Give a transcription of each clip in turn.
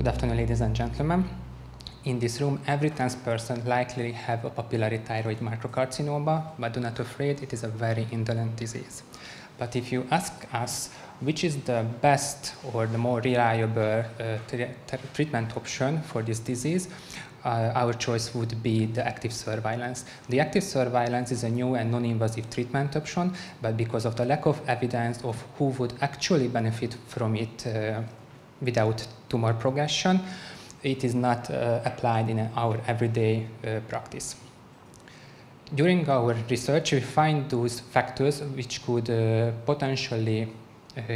Good afternoon, ladies and gentlemen. In this room, every 10th person likely have a papillary thyroid microcarcinoma, but do not be afraid, it is a very indolent disease. But if you ask us which is the best or the more reliable treatment option for this disease, our choice would be the active surveillance. The active surveillance is a new and non-invasive treatment option, but because of the lack of evidence of who would actually benefit from it without tumor progression, it is not applied in our everyday practice. During our research, we find those factors which could potentially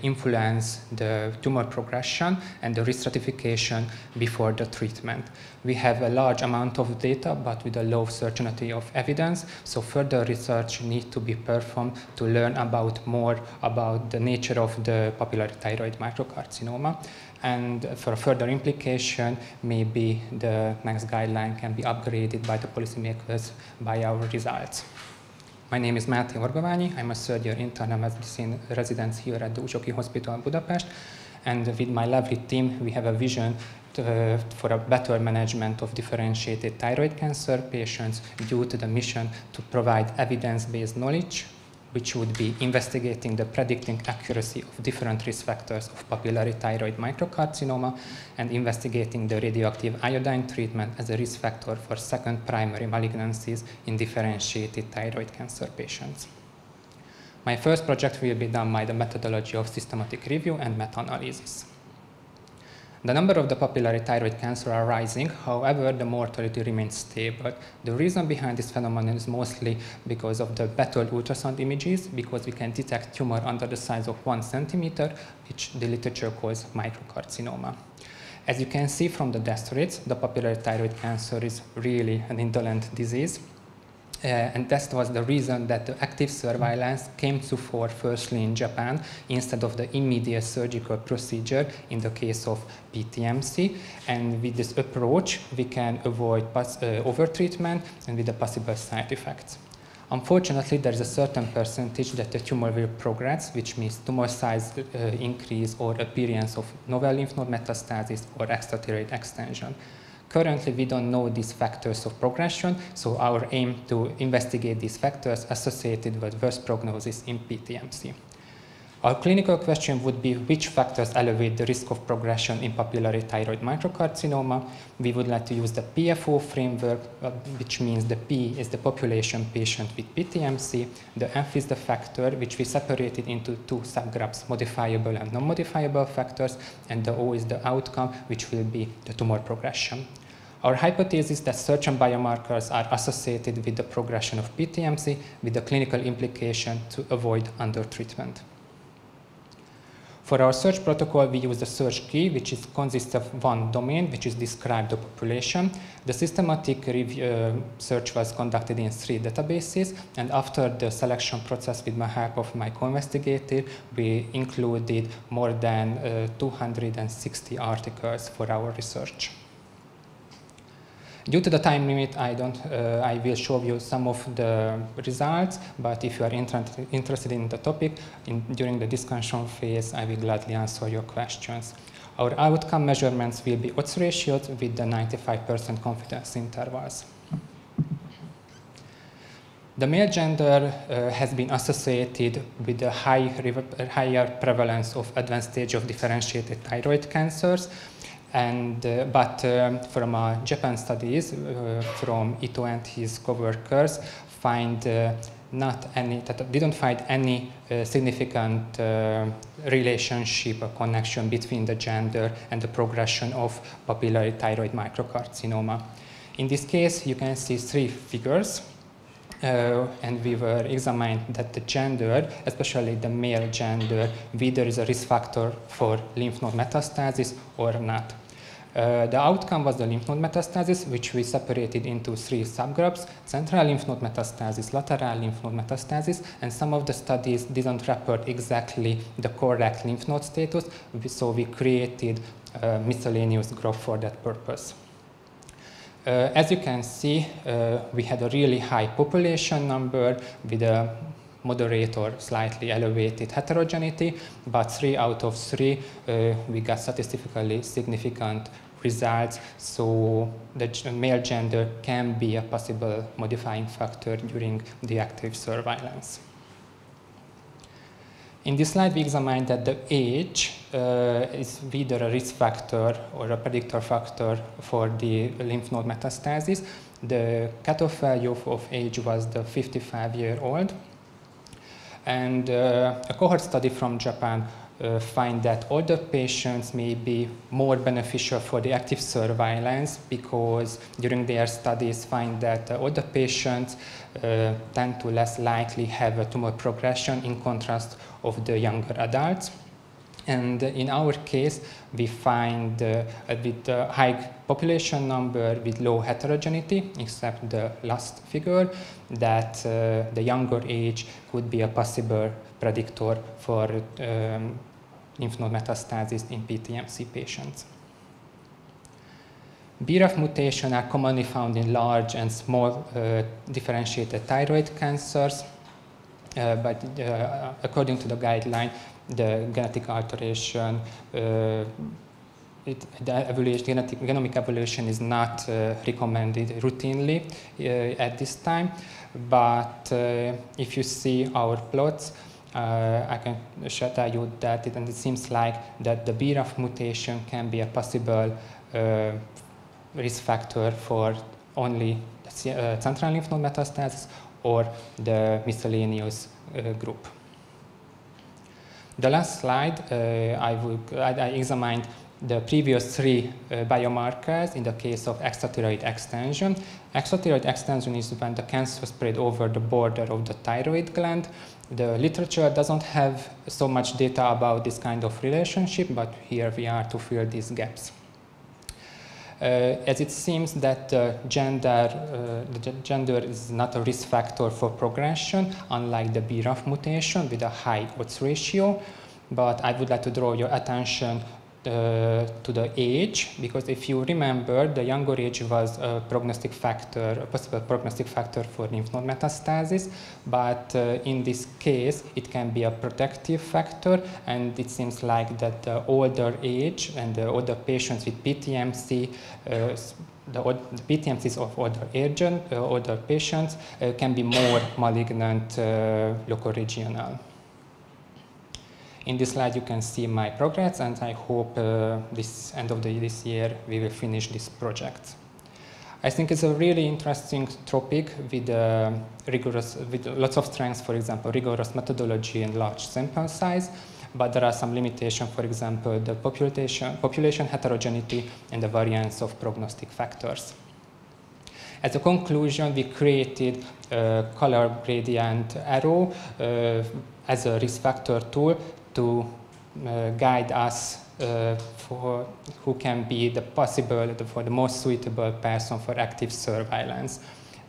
influence the tumor progression and the risk stratification before the treatment. We have a large amount of data, but with a low certainty of evidence, so further research needs to be performed to learn more about the nature of the papillary thyroid microcarcinoma. And for further implication, maybe the next guideline can be upgraded by the policymakers by our results. My name is Máté Orgoványi. I'm a third-year internal medicine resident here at the Uzsoki Hospital in Budapest. And with my lovely team, we have a vision for a better management of differentiated thyroid cancer patients due to the mission to provide evidence-based knowledge, which would be investigating the predicting accuracy of different risk factors of papillary thyroid microcarcinoma and investigating the radioactive iodine treatment as a risk factor for second primary malignancies in differentiated thyroid cancer patients. My first project will be done by the methodology of systematic review and meta-analysis. The number of the papillary thyroid cancer are rising, however, the mortality remains stable. The reason behind this phenomenon is mostly because of the better ultrasound images, because we can detect tumor under the size of 1 centimeter, which the literature calls microcarcinoma. As you can see from the death rates, the papillary thyroid cancer is really an indolent disease. And that was the reason that the active surveillance came to fore firstly in Japan instead of the immediate surgical procedure in the case of PTMC. And with this approach, we can avoid overtreatment and with the possible side effects. Unfortunately, there is a certain percentage that the tumor will progress, which means tumor size increase or appearance of novel lymph node metastasis or extratheroid extension. Currently, we don't know these factors of progression, so our aim to investigate these factors associated with worse prognosis in PTMC. Our clinical question would be which factors elevate the risk of progression in papillary thyroid microcarcinoma. We would like to use the PFO framework, which means the P is the population patient with PTMC, the F is the factor, which we separated into two subgroups, modifiable and non-modifiable factors, and the O is the outcome, which will be the tumor progression. Our hypothesis is that certain biomarkers are associated with the progression of PTMC with the clinical implication to avoid undertreatment. For our search protocol, we use the search key, which consists of one domain, which is described the population. The systematic search was conducted in 3 databases, and after the selection process with the help of my co-investigator, we included more than 260 articles for our research. Due to the time limit, I will show you some of the results, but if you are interested in the topic, during the discussion phase, I will gladly answer your questions. Our outcome measurements will be odds ratios with the 95% confidence intervals. The male gender has been associated with a higher prevalence of advanced stage of differentiated thyroid cancers. But from Japan studies, from Ito and his co-workers, didn't find any significant relationship or connection between the gender and the progression of papillary thyroid microcarcinoma. In this case, you can see 3 figures. And we were examined that the gender, especially the male gender, whether is a risk factor for lymph node metastasis or not. The outcome was the lymph node metastasis, which we separated into 3 subgroups: central lymph node metastasis, lateral lymph node metastasis, and some of the studies didn't report exactly the correct lymph node status, so we created a miscellaneous group for that purpose. As you can see, we had a really high population number with a moderate or slightly elevated heterogeneity, but 3 out of 3 we got statistically significant results, so the male gender can be a possible modifying factor during the active surveillance. In this slide, we examine that the age is either a risk factor or a predictor factor for the lymph node metastasis. The cutoff value of age was the 55-year-old. And a cohort study from Japan find that older patients may be more beneficial for the active surveillance, because during their studies find that older patients tend to less likely have a tumor progression in contrast of the younger adults. And in our case, we find with a high population number with low heterogeneity, except the last figure, that the younger age could be a possible predictor for lymph node metastasis in PTMC patients. BRAF mutations are commonly found in large and small differentiated thyroid cancers, but according to the guideline, the genetic alteration, genomic evolution is not recommended routinely at this time. But if you see our plots, I can tell you that it seems like that the BRAF mutation can be a possible risk factor for only central lymph node metastasis or the miscellaneous group. The last slide, I examined the previous three biomarkers in the case of extrathyroid extension. Extrathyroid extension is when the cancer spread over the border of the thyroid gland. The literature doesn't have so much data about this kind of relationship, but here we are to fill these gaps. As it seems that gender is not a risk factor for progression, unlike the BRAF mutation with a high odds ratio. But I would like to draw your attention to the age, because if you remember, the younger age was a prognostic factor, a possible prognostic factor for lymph node metastasis, but in this case it can be a protective factor, and it seems like that the older age and the older patients with PTMC, the PTMCs of older patients can be more malignant locoregional. In this slide, you can see my progress, and I hope this end of this year we will finish this project. I think it's a really interesting topic with lots of strengths, for example, rigorous methodology and large sample size, but there are some limitations, for example, the population heterogeneity and the variance of prognostic factors. As a conclusion, we created a color gradient arrow as a risk factor tool to guide us for who can be for the most suitable person for active surveillance.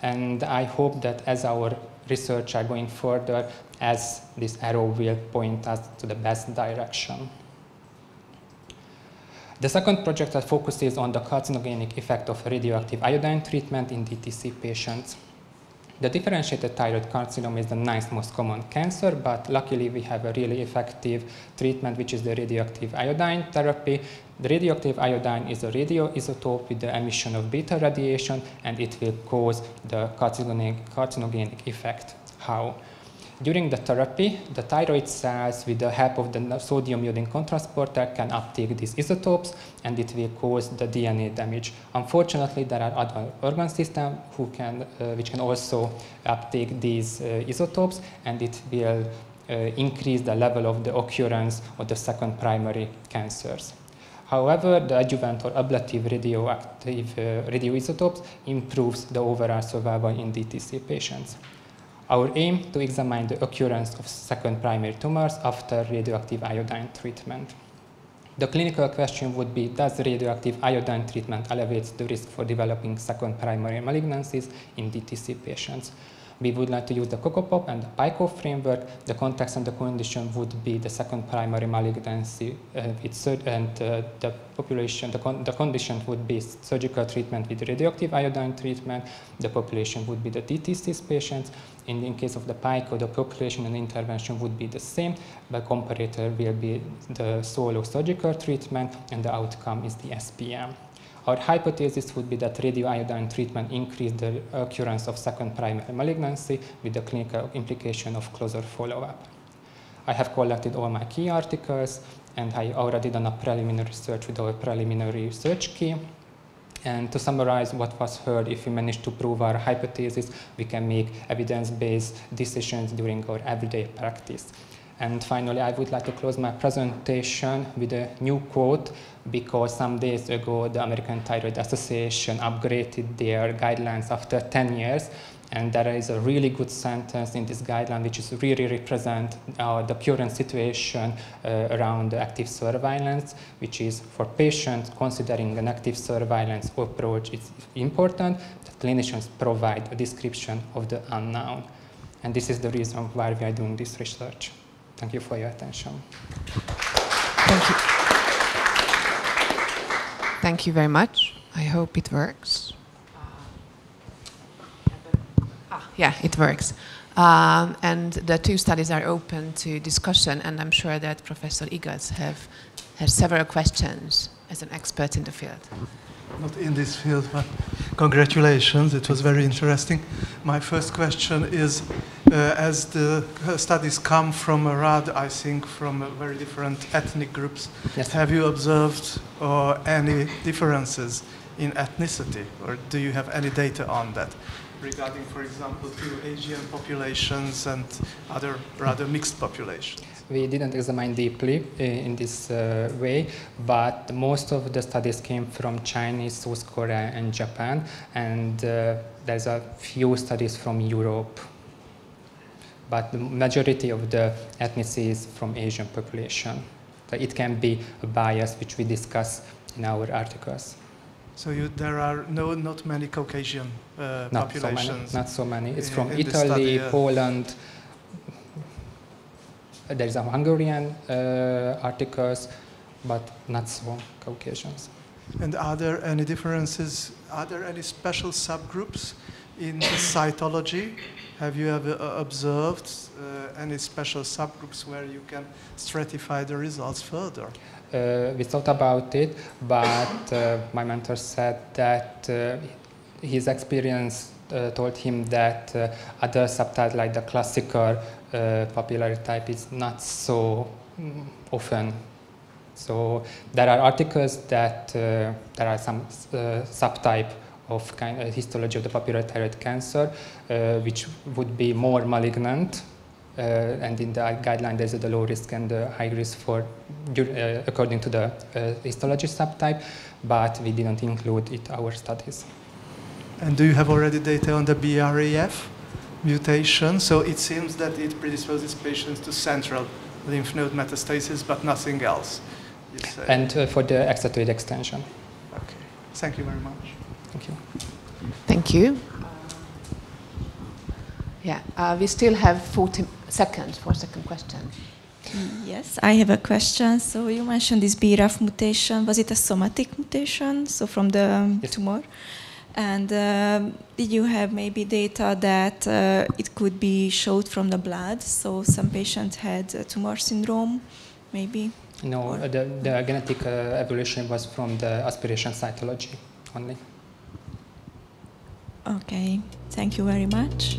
And I hope that as our research are going further, as this arrow will point us to the best direction. The second project that focuses on the carcinogenic effect of radioactive iodine treatment in DTC patients. The differentiated thyroid carcinoma is the ninth most common cancer, but luckily we have a really effective treatment, which is the radioactive iodine therapy. The radioactive iodine is a radioisotope with the emission of beta radiation, and it will cause the carcinogenic effect. How? During the therapy, the thyroid cells, with the help of the sodium iodine cotransporter, can uptake these isotopes, and it will cause the DNA damage. Unfortunately, there are other organ systems which can also uptake these isotopes, and it will increase the level of the occurrence of the second primary cancers. However, the adjuvant or ablative radioisotopes improves the overall survival in DTC patients. Our aim to examine the occurrence of second primary tumors after radioactive iodine treatment. The clinical question would be, does radioactive iodine treatment elevate the risk for developing second primary malignancies in DTC patients? We would like to use the COCOPOP and the PICO framework. The context and the condition would be the second primary malignancy, and the condition would be surgical treatment with radioactive iodine treatment. The population would be the DTC patients. In case of the PICO, the population and intervention would be the same. The comparator will be the solo surgical treatment, and the outcome is the SPM. Our hypothesis would be that radioiodine treatment increased the occurrence of second primary malignancy with the clinical implication of closer follow-up. I have collected all my key articles, and I already done a preliminary search with our preliminary search key. And to summarize what was heard, if we manage to prove our hypothesis, we can make evidence-based decisions during our everyday practice. And finally, I would like to close my presentation with a new quote, because some days ago, the American Thyroid Association upgraded their guidelines after 10 years. And there is a really good sentence in this guideline, which is really represent the current situation around active surveillance, which is for patients considering an active surveillance approach, it's important that clinicians provide a description of the unknown. And this is the reason why we are doing this research. Thank you for your attention. Thank you. Thank you very much. I hope it works. Yeah, it works. And the two studies are open to discussion, and I'm sure that Professor Igaz has several questions as an expert in the field. Not in this field, but congratulations. It was very interesting. My first question is, as the studies come from I think from very different ethnic groups, yes. Have you observed any differences in ethnicity, or do you have any data on that? Regarding, for example, to Asian populations and other rather mixed populations? We didn't examine deeply in this way, but most of the studies came from Chinese, South Korea, and Japan, and there's a few studies from Europe. But the majority of the ethnicity is from Asian population. So it can be a bias, which we discuss in our articles. So there are not many Caucasian populations? Not so many. It's from Italy, Poland. There's a Hungarian articles, but not so Caucasians. And are there any differences? Are there any special subgroups in the cytology? Have you ever observed any special subgroups where you can stratify the results further? We thought about it, but my mentor said that his experience told him that other subtypes, like the classical papillary type, is not so often. So there are articles that there are some subtype of histology of the papillary thyroid cancer, which would be more malignant. And in the guideline, there's the low risk and the high risk for, according to the histology subtype, but we didn't include it in our studies. And do you have already data on the BRAF mutation? So it seems that it predisposes patients to central lymph node metastasis, but nothing else, you say. And for the accentuated extension. Okay. Thank you very much. Thank you. Thank you. Yeah, we still have 40 seconds for a second question. Yes, I have a question. So you mentioned this BRAF mutation. Was it a somatic mutation, so from the yes. tumor? And did you have maybe data that it could be showed from the blood? So some patients had tumor syndrome, maybe? No, the genetic evolution was from the aspiration cytology only. Okay, thank you very much.